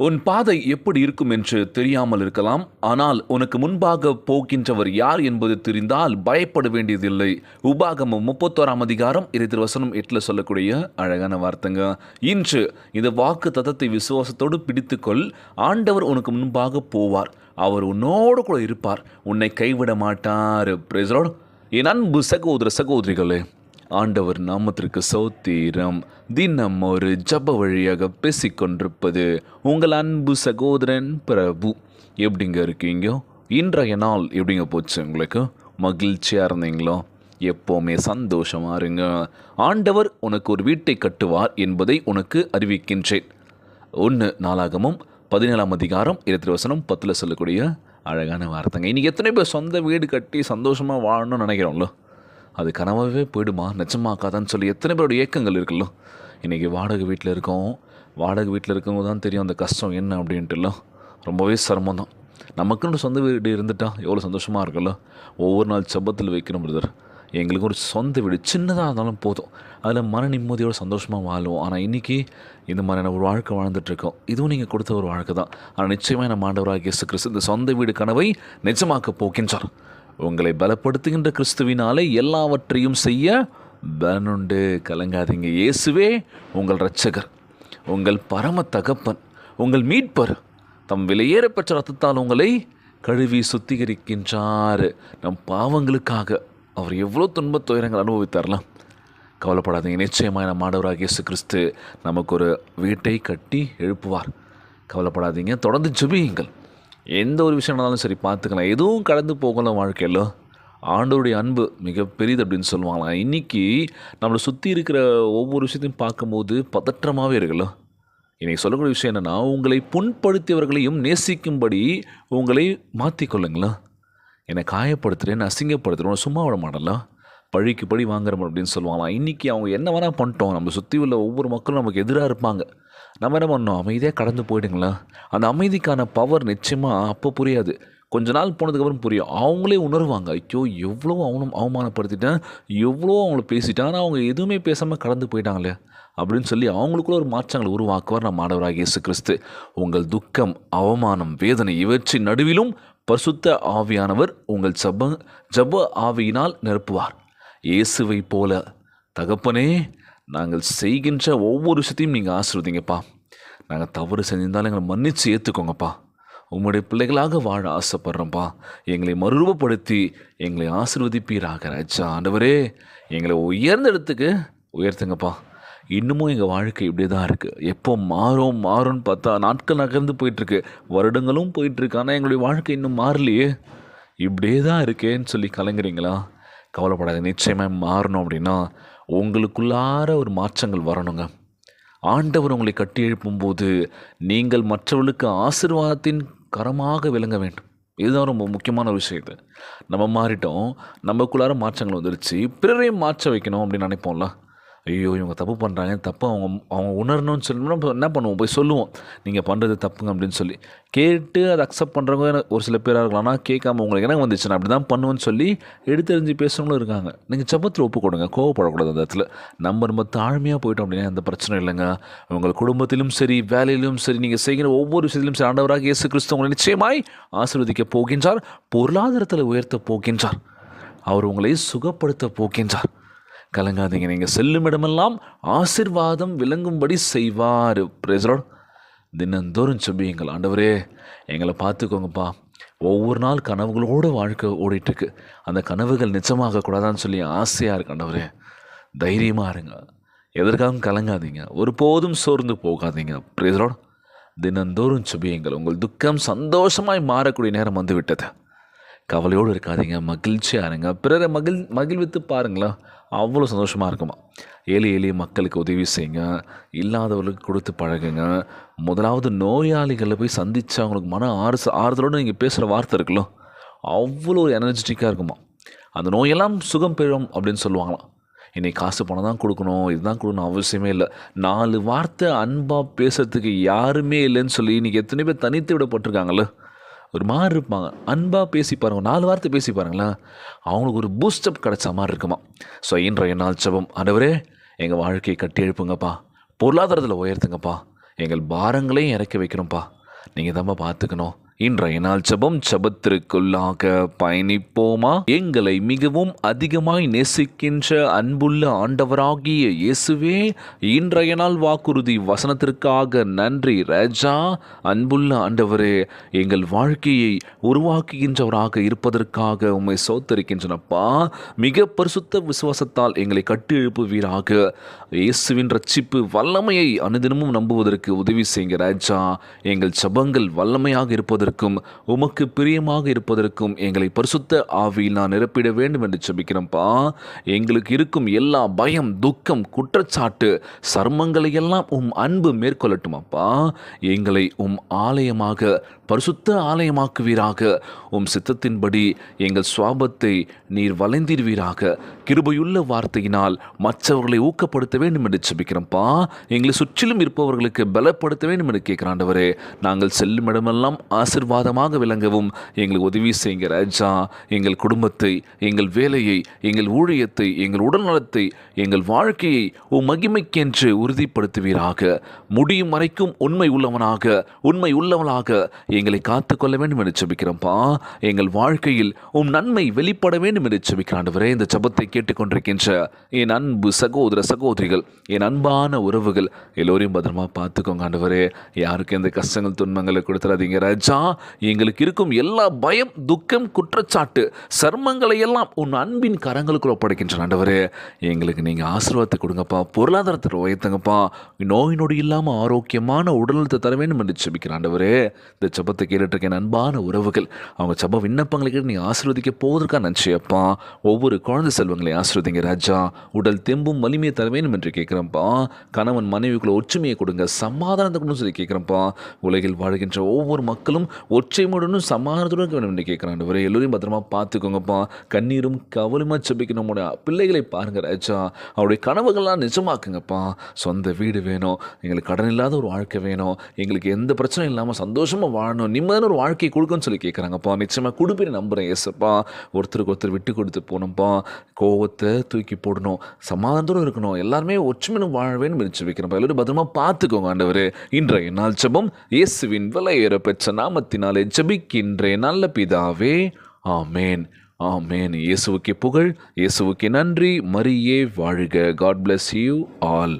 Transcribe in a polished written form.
உன் பாதை எப்படி இருக்கும் என்று தெரியாமல் இருக்கலாம். ஆனால் உனக்கு முன்பாக போகின்றவர் யார் என்பது தெரிந்தால் பயப்பட வேண்டியதில்லை. உபாகமம் 31:8 சொல்லக்கூடிய அழகான வார்த்தைங்க. இன்று இந்த வாக்கு தத்தத்தை விசுவாசத்தோடு பிடித்துக்கொள். ஆண்டவர் உனக்கு முன்பாக போவார். அவர் உன்னோடு கூட இருப்பார். உன்னை கைவிட மாட்டார். Praise the Lord. என் அன்பு சகோதர சகோதரிகளே, ஆண்டவர் நாமத்திற்கு சோத்திரம். தினம் ஒரு ஜப வழியாக பேசிக்கொண்டிருப்பது உங்கள் அன்பு சகோதரன் பிரபு. எப்படிங்க இருக்கீங்க? இன்றைய நாள் எப்படிங்க போச்சு? உங்களுக்கு மகிழ்ச்சியாக இருந்தீங்களோ? எப்போவுமே சந்தோஷமாக இருங்க. ஆண்டவர் உனக்கு ஒரு வீட்டை கட்டுவார் என்பதை உனக்கு அறிவிக்கின்றேன். 1 நாளாகமம் 17:20 சொல்லக்கூடிய அழகான வார்த்தைங்க. இன்றைக்கி எத்தனை பேர் சொந்த வீடு கட்டி சந்தோஷமாக வாழணும்னு நினைக்கிறோம்ல? அது கனவாகவே போயிடுமா, நிச்சயமாக்காதான்னு சொல்லி எத்தனை பேரோட ஏக்கங்கள் இருக்குல்ல? இன்றைக்கி வாடகை வீட்டில் இருக்கோம். வாடகை வீட்டில் இருக்கவங்க தான் தெரியும் அந்த கஷ்டம் என்ன அப்படின்ட்டுல. ரொம்பவே சிரமம் தான். நமக்குன்னு சொந்த வீடு இருந்துட்டால் எவ்வளோ சந்தோஷமாக இருக்குல்ல? ஒவ்வொரு நாள் செபத்தில் வைக்கணும் பிரதர். எங்களுக்கு ஒரு சொந்த வீடு சின்னதாக இருந்தாலும் போதும், அதில் மன நிம்மதியோடு சந்தோஷமாக வாழுவோம். ஆனால் இன்றைக்கி இந்த மாதிரியான ஒரு வாழ்க்கை வாழ்ந்துட்டுருக்கோம். இதுவும் நீங்கள் கொடுத்த ஒரு வாழ்க்கை தான். ஆனால் நிச்சயமாக நம்ம ஆண்டவராகிய இயேசு கிறிஸ்து இந்த சொந்த வீடு கனவை நிஜமாக்க போகின்றார். உங்களை பலப்படுத்துகின்ற கிறிஸ்துவினாலே எல்லாவற்றையும் செய்ய பலனுண்டு. கலங்காதீங்க. இயேசுவே உங்கள் இரட்சகர், உங்கள் பரம தகப்பன், உங்கள் மீட்பர். தம் விலையேறப்பெற்ற ரத்தத்தால் உங்களை கழுவி சுத்திகரிக்கின்றார். நம் பாவங்களுக்காக அவர் எவ்வளோ துன்பத் துயரங்கள் அனுபவித்தார்லாம். கவலைப்படாதீங்க. நிச்சயமாக நம் ஆண்டவராகிய இயேசு கிறிஸ்து நமக்கு ஒரு வீட்டை கட்டி எழுப்புவார். கவலைப்படாதீங்க. தொடர்ந்து ஜெபியுங்கள். எந்த ஒரு விஷயம் இருந்தாலும் சரி பார்த்துக்கலாம். எதுவும் கடந்து போகலாம் வாழ்க்கையில். ஆண்டவருடைய அன்பு மிக பெரிது அப்படின்னு சொல்லுவாங்களாம். இன்றைக்கி நம்மளை சுற்றி இருக்கிற ஒவ்வொரு விஷயத்தையும் பார்க்கும்போது பதற்றமாகவே இருக்குல்ல. இன்றைக்கி சொல்லக்கூடிய விஷயம் என்னென்னா, உங்களை புண்படுத்தியவர்களையும் நேசிக்கும்படி உங்களை மாற்றிக்கொள்ளுங்களா. என்னை காயப்படுத்துகிறேன், அசிங்கப்படுத்துகிறேன், சும்மா விட மாட்டல, பழிக்கு பழி வாங்குறோம் அப்படின்னு சொல்லுவாங்களாம். இன்றைக்கி அவங்க என்ன வேணால் பண்ணிட்டோம், நம்ம சுற்றி உள்ள ஒவ்வொரு மக்களும் நமக்கு எதிராக இருப்பாங்க. நம்ம என்ன பண்ணோம்? அமைதியாக கடந்து போயிடுங்களா. அந்த அமைதிக்கான பவர் நிச்சயமாக அப்போ புரியாது. கொஞ்ச நாள் போனதுக்கப்புறம் புரியும். அவங்களே உணர்வாங்க, ஐயோ எவ்வளோ அவமானப்படுத்திட்டேன், எவ்வளோ அவங்கள பேசிட்டேன், ஆனால் அவங்க எதுவுமே பேசாமல் கடந்து போயிட்டாங்களே அப்படின்னு சொல்லி அவங்களுக்குள்ள ஒரு மாற்றங்களை உருவாக்குவார் நம் ஆண்டவராகிய இயேசு கிறிஸ்து. உங்கள் துக்கம், அவமானம், வேதனை இவற்றின் நடுவிலும் பரிசுத்த ஆவியானவர் உங்கள் ஜப ஆவியினால் நிரப்புவார். இயேசுவை போல தகப்பனே, நாங்கள் செய்கின்ற ஒவ்வொரு விஷயத்தையும் நீங்கள் ஆசீர்வதிங்கப்பா. நாங்கள் தவறு செஞ்சிருந்தாலும் எங்களை மன்னித்து ஏற்றுக்கோங்கப்பா. உங்களுடைய பிள்ளைகளாக வாழ ஆசைப்படுறோம்ப்பா. எங்களை மறுரூபப்படுத்தி எங்களை ஆசீர்வதிப்பீராக ராஜா. ஆண்டவரே, எங்களை உயர்ந்த இடத்துக்கு உயர்த்துங்கப்பா. இன்னமும் எங்கள் வாழ்க்கை இப்படியே தான் இருக்குது. எப்போ மாறும்னு பார்த்தா நாட்கள் நகர்ந்து போயிட்டுருக்கு, வருடங்களும் போயிட்டுருக்கு. ஆனால் எங்களுடைய வாழ்க்கை இன்னும் மாறலையே, இப்படியே தான் இருக்கேன்னு சொல்லி கலங்குறீங்களா? கவலைப்படாது. நிச்சயமாக மாறணும் அப்படின்னா உங்களுக்குள்ளார ஒரு மாற்றங்கள் வரணுங்க. ஆண்டவர் உங்களை கட்டி எழுப்பும்போது நீங்கள் மற்றவர்களுக்கு ஆசீர்வாதத்தின் கரமாக விளங்க வேண்டும். இதுதான் ரொம்ப முக்கியமான விஷயம். இது நம்ம மாறிட்டோம், நமக்குள்ளார மாற்றங்கள் வந்துருச்சு, பிறரையும் மாற்ற வைக்கணும் அப்படின்னு நினைப்போம்ல. ஐயோ இவங்க தப்பு பண்ணுறாங்க, தப்பு அவங்க உணரணும்னு சொல்லி நம்ம என்ன பண்ணுவோம்? போய் சொல்லுவோம், நீங்கள் பண்ணுறது தப்புங்க அப்படின்னு சொல்லி. கேட்டு அதை அக்செப்ட் பண்ணுறவங்க ஒரு சில பேராக இருக்கலாம். ஆனால் கேட்காம உங்களுக்கு என்ன வந்துச்சு, நான் அப்படி தான் பண்ணுவேன்னு சொல்லி எடுத்தறிஞ்சு பேசுகிறவங்களும் இருக்காங்க. நீங்கள் ஜெபத்தில் ஒப்பு கொடுங்க, கோவப்படக்கூடாது. அந்த இடத்துல நம்ம தாழ்மையாக போயிட்டோம் அப்படின்னா எந்த பிரச்சனை இல்லைங்க. உங்கள் குடும்பத்திலும் சரி, வேலையிலும் சரி, நீங்கள் செய்கிற ஒவ்வொரு விஷயத்திலும் சரி, ஆண்டவராக இயேசு கிறிஸ்து உங்களை நிச்சயமாய் ஆசீர்வதிக்க போகின்றார். பொருளாதாரத்தில் உயர்த்த போகின்றார். அவர் உங்களை சுகப்படுத்த போகின்றார். கலங்காதீங்க. நீங்கள் செல்லும் இடமெல்லாம் ஆசீர்வாதம் விளங்கும்படி செய்வார். Praise the Lord. தினந்தோறும் ஜெபியுங்கள். ஆண்டவரே, எங்களை பார்த்துக்கோங்கப்பா. ஒவ்வொரு நாள் கனவுகளோடு வாழ்க்கை ஓடிட்டுருக்கு. அந்த கனவுகள் நிச்சயமாக கூடாதான்னு சொல்லி ஆசையாக இருக்கு. ஆண்டவரே, தைரியமாக இருங்க. எதற்காகவும் கலங்காதீங்க. ஒருபோதும் சோர்ந்து போகாதீங்க. Praise the Lord. தினந்தோறும் ஜெபியுங்கள். உங்கள் துக்கம் சந்தோஷமாய் மாறக்கூடிய நேரம் வந்து விட்டது. கவலையோடு இருக்காதீங்க, மகிழ்ச்சியாக இருங்க. பிறரை மகிழ்வித்து பாருங்களா, அவ்வளோ சந்தோஷமாக இருக்குமா. எளிய மக்களுக்கு உதவி செய்யுங்க, இல்லாதவர்களுக்கு கொடுத்து பழகுங்க. முதலாவது நோயாளிகளை போய் சந்தித்து அவங்களுக்கு மன ஆறுதலோடு நீங்கள் பேசுகிற வார்த்தை இருக்குல்ல, அவ்வளோ ஒரு எனர்ஜெட்டிக்காக இருக்குமா. அந்த நோயெல்லாம் சுகம் பெறும் அப்படின்னு சொல்லுவாங்களாம். இன்றைக்கி காசு பணம் தான் கொடுக்கணும், இதுதான் கொடுக்கணும் அவசியமே இல்லை. 4 வார்த்தை அன்பாக பேசுகிறதுக்கு யாருமே இல்லைன்னு சொல்லி இன்றைக்கி எத்தனை பேர் தனித்து விடப்பட்டிருக்காங்களே. ஒரு மாதிரி இருப்பாங்க, அன்பாக பேசி பாருங்கள், 4 வார்த்தை பேசி பாருங்களேன், அவங்களுக்கு ஒரு பூஸ்டப் கிடச்ச மாதிரி இருக்குமா. ஸோ இன்றைய நாள் ஜெபம், ஆண்டவரே எங்கள் வாழ்க்கையை கட்டி எழுப்புங்கப்பா, பொருளாதாரத்தில் உயர்த்துங்கப்பா, எங்கள் பாரங்களையும் இறக்கி வைக்கிறோம்ப்பா. நீங்கள் தான்ப்பா பார்த்துக்கணும். இன்றைய நாள் ஜெபத்திற்குள்ளாக பயணிப்போமா? எங்களை மிகவும் அதிகமாய் நேசிக்கின்ற அன்புள்ள ஆண்டவராகிய இயேசுவே, இன்றைய நாள் வாக்குறுதி வசனத்திற்காக நன்றி ராஜா. அன்புள்ள ஆண்டவரே, எங்கள் வாழ்க்கையை உருவாக்குகின்றவராக இருப்பதற்காக உம்மை சோத்தரிக்கின்றனப்பா. மிக பரிசுத்த விசுவாசத்தால் எங்களை கட்டி எழுப்புவீராக. இயேசுவின் ரட்சிப்பு வல்லமையை அனுதினமும் நம்புவதற்கு உதவி செய்யுங்க ராஜா. எங்கள் ஜெபங்கள் வல்லமையாக இருப்பதற்கும் உமக்கு பிரியமாக இருப்பதற்கும் எங்களை பரிசுத்த ஆவியில் நான் நிரப்பிட வேண்டும் என்று ஜெபிக்கிறேன்ப்பா. எங்களுக்கு இருக்கும் எல்லா பயம், துக்கம், குற்றச்சாட்டு, சர்மங்களை எல்லாம் அன்பு மேற்கொள்ளட்டுமாப்பா. எங்களை ஆலயமாக, பரிசுத்த ஆலயமாக்குவீராக. சித்தத்தின்படி எங்கள் சுவாபத்தை நீர் வளைந்தீர்வீராக. கிருபையுள்ள வார்த்தையினால் மற்றவர்களை ஊக்கப்படுத்த வேண்டும் என்று ஜெபிக்கிறோம்ப்பா. எங்களை சுற்றிலும் இருப்பவர்களுக்கு பலப்படுத்த வேண்டும் என்று கேட்கிறாண்டவரே. நாங்கள் செல்லும் இடமெல்லாம் ஆசீர்வாதமாக விளங்கவும் எங்களுக்கு உதவி செய்யுங்க ராஜா. எங்கள் குடும்பத்தை, எங்கள் வேலையை, எங்கள் ஊழியத்தை, எங்கள் உடல்நலத்தை, எங்கள் வாழ்க்கையை மகிமைக்கென்று உறுதிப்படுத்துவீராக. முடியும் வரைக்கும் உண்மை உள்ளவனாக எங்களை காத்துக்கொள்ள வேண்டும் என்று ஜெபிக்கிறோம்ப்பா. எங்கள் வாழ்க்கையில் நன்மை வெளிப்பட வேண்டும் என்று ஜெபிக்கிறாண்டவரே. இந்த ஜெபத்தை கேட்டுக்கொண்டிருக்கின்ற என் அன்பு சகோதர சகோதரிகள், என் அன்பான உறவுகள் எல்லோரையும் பத்திரமா பார்த்துக்கோங்க ஆண்டவரே. யாருக்கு எந்த கஷ்டங்கள் துன்பங்களை கொடுத்துறாதீங்க ராஜா. எங்களுக்கு இருக்கும் எல்லா பயம், துக்கம், குற்றச்சாட்டு, சர்மங்களை எல்லாம் அன்பின் கரங்களுக்குள்ள ஒப்படைக்கின்ற ஆண்டவரே. எங்களுக்கு நீங்கள் ஆசீர்வாதத்தை கொடுங்கப்பா. பொருளாதாரத்தை உயர்த்துங்கப்பா. நோய் நொடி இல்லாமல் ஆரோக்கியமான உடல்நலத்தை தர வேண்டும் என்று ஜெபிக்கிற ஆண்டவரே. இந்த ஜெபத்தை கேட்டுருக்க என் அன்பான உறவுகள், அவங்க ஜெப விண்ணப்பங்களை கேட்டு நீங்கள் ஆசீர்வதிக்க போவதற்காக நன்றியப்பா. ஒவ்வொரு குழந்தை செல்வங்களை ஆசீர்வதிங்க ராஜா. உடல் தெம்பும் வலிமையை தர வேண்டும் என்று கேட்குறேன்ப்பா. கணவன் மனைவிக்குள்ள ஒற்றுமையை கொடுங்க, சமாதானத்தை கொடுன்னு சொல்லி கேட்குறேன்ப்பா. உலகில் வாழ்கின்ற ஒவ்வொரு மக்களும் ஒற்றைமுடனும் சமாதானத்துடன் இருக்க வேண்டும் என்று கேட்குறான். எல்லோரையும் பத்திரமா பார்த்துக்கோங்கப்பா. கண்ணீரும் கவலையுமா ஜெபிக்க நம்முடைய பிள்ளைகளை பாருங்க ராஜா. அவருடைய கனவுகள்லாம் நிஜமாக்குங்கப்பா. சொந்த வீடு வேணும், எங்களுக்கு கடன் இல்லாத ஒரு வாழ்க்கை வேணும், எங்களுக்கு எந்த பிரச்சனையும் இல்லாமல் சந்தோஷமாக வாழணும், நிம்மதியான ஒரு வாழ்க்கையை கொடுக்குன்னு சொல்லி கேட்குறாங்கப்பா. நிச்சயமாக கொடுப்பேன் நம்புகிறேன் ஏசப்பா. ஒருத்தருக்கு ஒருத்தர் விட்டு கொடுத்து போகணும்ப்பா. கோவத்தை தூக்கி போடணும், சமாதானத்தோடு இருக்கணும், எல்லாருமே ஒற்றுமையும் வாழ வேண்டும் என்று ஜெபிக்கிறப்பா. எல்லோரும் பத்திரமா பார்த்துக்கோங்க ஆண்டவரே. இன்றைய நாள் ஜெபம் இயேசுவின் விலையேற பெற்ற நாமத்தினாலே ஜெபிக்கின்றேன் நல்ல பிதாவே, ஆமேன், ஆமேன். இயேசுவுக்கே புகழ், இயேசுவுக்கே நன்றி. மரியே வாழ்க. God bless you all.